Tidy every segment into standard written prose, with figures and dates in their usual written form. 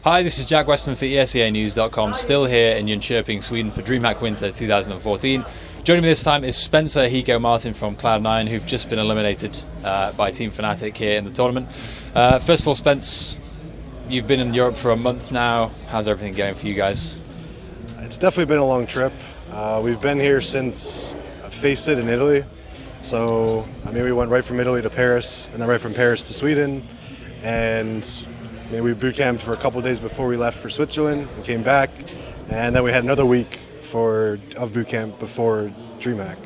Hi, this is Jack Westman for ESEAnews.com, still here in Jönköping, Sweden for DreamHack Winter 2014. Joining me this time is Spencer Hiko Martin from Cloud9, who've just been eliminated by Team Fnatic here in the tournament. First of all, Spence, you've been in Europe for a month now. How's everything going for you guys? It's definitely been a long trip. We've been here since Face It in Italy. So, we went right from Italy to Paris, and then right from Paris to Sweden. And we boot camped for a couple of days before we left for Switzerland. We came back, and then we had another week of boot camp before DreamHack.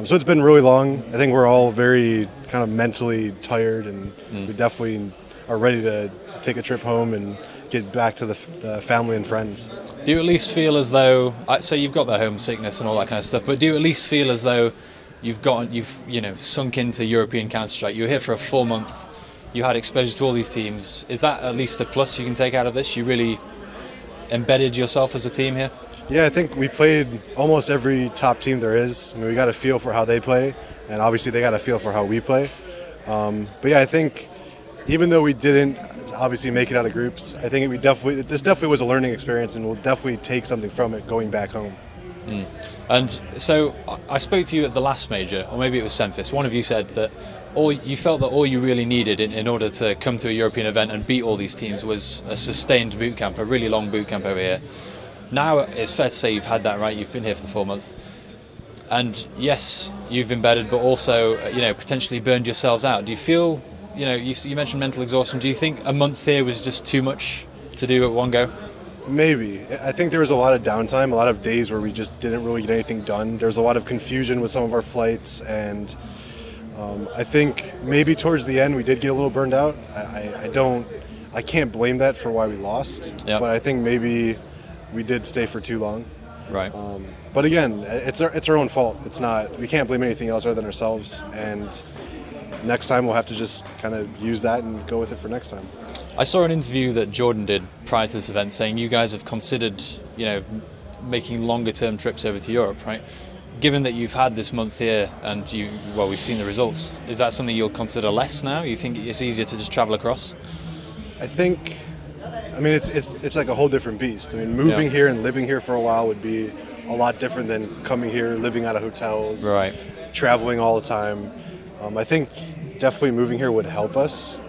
So it's been really long. I think we're all very kind of mentally tired, and we definitely are ready to take a trip home and get back to the family and friends. Do you at least feel as though, so you've got the homesickness and all that kind of stuff, but do you at least feel as though you've sunk into European Counter-Strike? You were here for a full month. You had exposure to all these teams. Is that at least a plus you can take out of this? You really embedded yourself as a team here? Yeah, I think we played almost every top team there is. We got a feel for how they play, and obviously they got a feel for how we play. But yeah, I think even though we didn't obviously make it out of groups, I think this definitely was a learning experience, and we'll definitely take something from it going back home. And so I spoke to you at the last major, or maybe it was Senfis. One of you said that you felt that all you really needed in order to come to a European event and beat all these teams was a sustained boot camp, a really long boot camp over here. Now it's fair to say you've had that, right? You've been here for the 4 months. And yes, you've embedded, but also potentially burned yourselves out. Do you feel, you mentioned mental exhaustion. Do you think a month here was just too much to do at one go? Maybe. I think there was a lot of downtime, a lot of days where we just didn't really get anything done. There was a lot of confusion with some of our flights, and I think maybe towards the end we did get a little burned out. I can't blame that for why we lost, Yep. But I think maybe we did stay for too long. Right. But again, it's our own fault. We can't blame anything else other than ourselves, and next time we'll have to just kind of use that and go with it for next time. I saw an interview that Jordan did prior to this event saying you guys have considered, making longer term trips over to Europe, right? Given that you've had this month here and we've seen the results, is that something you'll consider less now? You think it's easier to just travel across? I think, it's like a whole different beast. Moving here and living here for a while would be a lot different than coming here, living out of hotels, right, traveling all the time. I think definitely moving here would help us,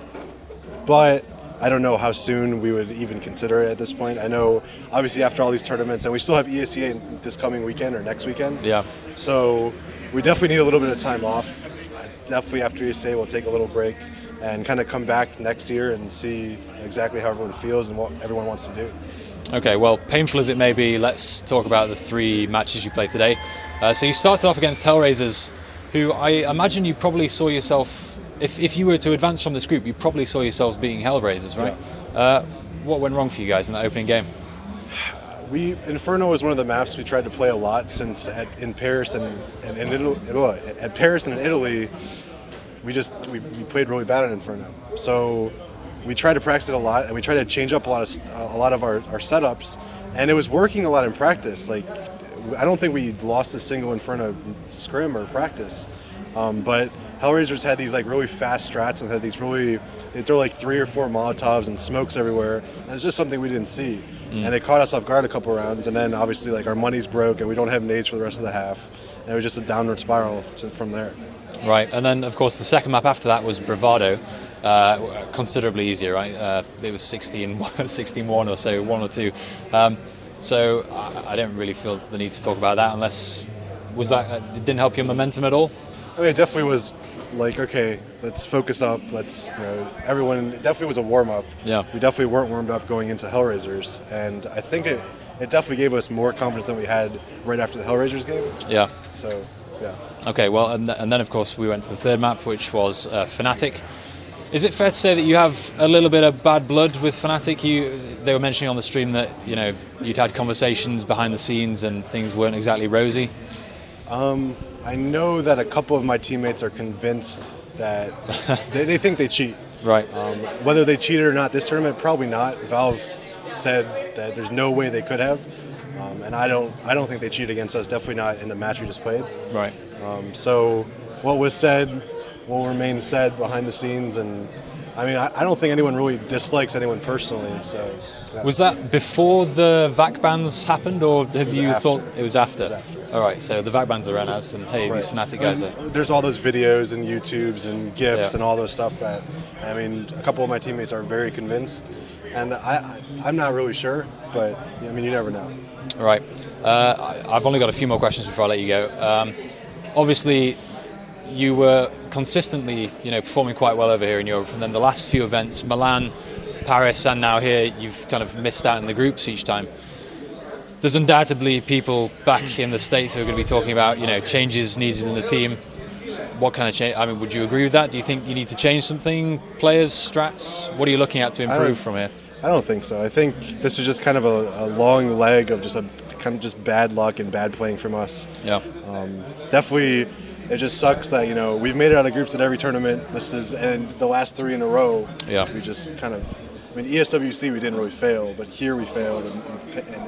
but I don't know how soon we would even consider it at this point. I know, obviously, after all these tournaments, and we still have ESEA this coming weekend or next weekend. Yeah. So we definitely need a little bit of time off. Definitely after ESEA, we'll take a little break and kind of come back next year and see exactly how everyone feels and what everyone wants to do. Okay, well, painful as it may be, let's talk about the 3 matches you played today. So you started off against HellRaisers, who I imagine you probably saw yourself. If you were to advance from this group, you probably saw yourselves beating HellRaisers, right? Yeah. What went wrong for you guys in that opening game? Inferno was one of the maps we tried to play a lot since in Paris and in Italy. At Paris and in Italy, we played really bad at Inferno. So we tried to practice it a lot, and we tried to change up a lot of our setups, and it was working a lot in practice. Like, I don't think we lost a single Inferno scrim or practice. But HellRaisers had these really fast strats and had these they throw 3 or 4 Molotovs and smokes everywhere. And it's just something we didn't see. And it caught us off guard a couple rounds, and then obviously our money's broke and we don't have nades for the rest of the half. And it was just a downward spiral from there. Right, and then of course the second map after that was Bravado, considerably easier, right? It was 16-1 or so, 1 or 2. So I don't really feel the need to talk about that unless, it didn't help your momentum at all? It definitely was okay, let's focus up. Everyone, it definitely was a warm-up. Yeah. We definitely weren't warmed up going into HellRaisers, and I think it definitely gave us more confidence than we had right after the HellRaisers game. Yeah. So, yeah. Okay, well, and then of course we went to the third map, which was Fnatic. Is it fair to say that you have a little bit of bad blood with Fnatic? They were mentioning on the stream that you'd had conversations behind the scenes and things weren't exactly rosy. I know that a couple of my teammates are convinced that they think they cheat. Right. Whether they cheated or not this tournament, probably not. Valve said that there's no way they could have, and I don't think they cheated against us. Definitely not in the match we just played. Right. So what was said will remain said behind the scenes, and I don't think anyone really dislikes anyone personally. So Yeah. Was that before the VAC bans happened, or have you after. thought it was after? It was after. All right, so the VAC bans are around us, and hey, these Fnatic guys are. There's all those videos and YouTubes and GIFs and all those stuff that, I mean, a couple of my teammates are very convinced, and I'm not really sure, but I mean, you never know. All right, I've only got a few more questions before I let you go. Obviously, you were consistently, performing quite well over here in Europe, and then the last few events, Milan, Paris, and now here, you've kind of missed out in the groups each time. There's undoubtedly people back in the States who are going to be talking about, changes needed in the team. What kind of change? I mean, would you agree with that? Do you think you need to change something? Players, strats? What are you looking at to improve from here? I don't think so. I think this is just kind of a long leg of just kind of just bad luck and bad playing from us. Yeah. Definitely, it just sucks that we've made it out of groups at every tournament. And the last 3 in a row. Yeah. We just kind of. I mean, ESWC we didn't really fail, but here we failed, and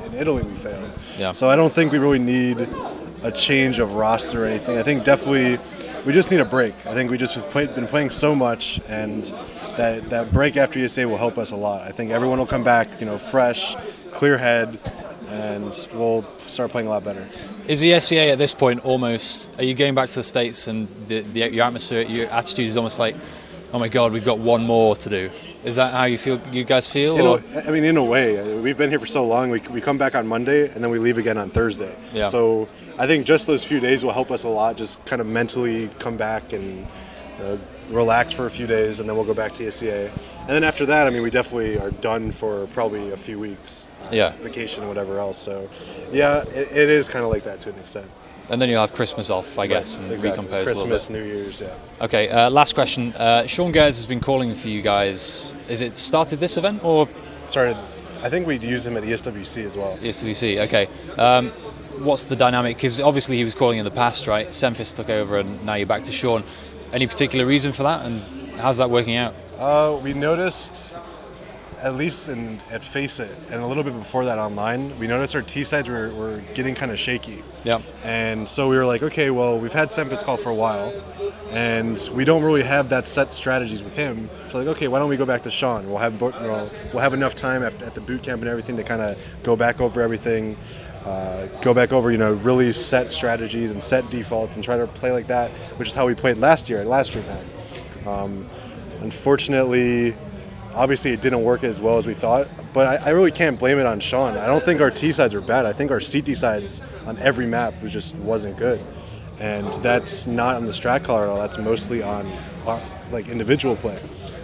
in Italy we failed. Yeah. So I don't think we really need a change of roster or anything. I think definitely we just need a break. I think we just been playing so much, and that break after ESEA will help us a lot. I think everyone will come back, fresh, clear head, and we'll start playing a lot better. Is the ESEA at this point almost? Are you going back to the States and your atmosphere, your attitude is almost like, oh my God, we've got one more to do? Is that how you guys feel? I mean, in a way. We've been here for so long. We come back on Monday, and then we leave again on Thursday. Yeah. So I think just those few days will help us a lot, just kind of mentally come back and relax for a few days, and then we'll go back to ESEA. And then after that, I mean, we definitely are done for probably a few weeks. Yeah. Vacation and whatever else. So, yeah, it is kind of like that to an extent. And then you'll have Christmas off, I guess, and exactly. recompose Christmas, a little bit. New Year's, yeah. Okay, last question. Sean Gers has been calling for you guys. Is it started this event or? Started. I think we'd use him at ESWC as well. ESWC, okay. What's the dynamic? Because obviously he was calling in the past, right? Semphis took over, and now you're back to Sean. Any particular reason for that, and how's that working out? We noticed, at least at Face It, and a little bit before that online, we noticed our T-sides were getting kind of shaky. Yeah. And so we were like, okay, well, we've had Semphis call for a while, and we don't really have that set strategies with him. So like, okay, why don't we go back to Sean? We'll have enough time at the boot camp and everything to kind of go back over everything, really set strategies and set defaults and try to play like that, which is how we played last year at last DreamHack. Unfortunately, obviously it didn't work as well as we thought, but I really can't blame it on Sean. I don't think our T-sides were bad. I think our CT sides on every map wasn't good. And that's not on the strat caller at all. That's mostly on individual play.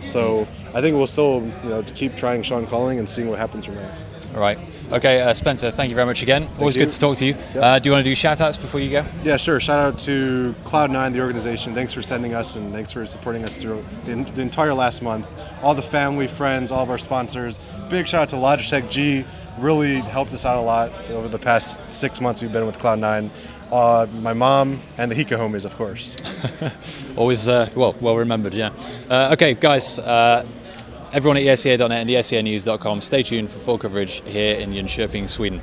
So I think we'll still keep trying Sean calling and seeing what happens from there. All right. Okay, Spencer, thank you very much again. Always good to talk to you. Yep. Do you want to do shout-outs before you go? Yeah, sure. Shout out to Cloud9, the organization. Thanks for sending us, and thanks for supporting us through the entire last month. All the family, friends, all of our sponsors. Big shout out to Logitech G. Really helped us out a lot over the past 6 months we've been with Cloud9. My mom and the Hiko homies, of course. Always well remembered, yeah. Okay, guys. Everyone at ESEA.net and ESEAnews.com, stay tuned for full coverage here in Jönköping, Sweden.